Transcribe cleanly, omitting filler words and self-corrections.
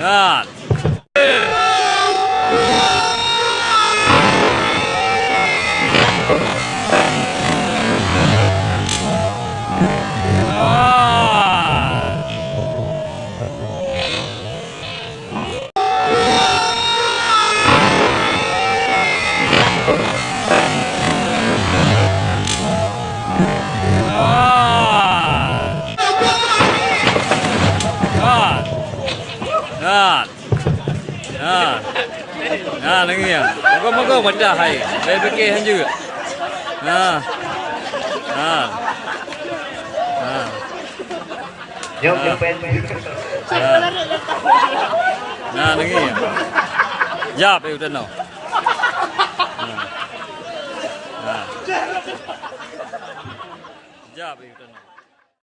Nah. Nah, lagi ya. Moga-moga benda hai. Baik fikir juga. Nah. Nah. Nah. Jom pen. Nah, lagi ya. Jap itu no. Nah. Jap itu no.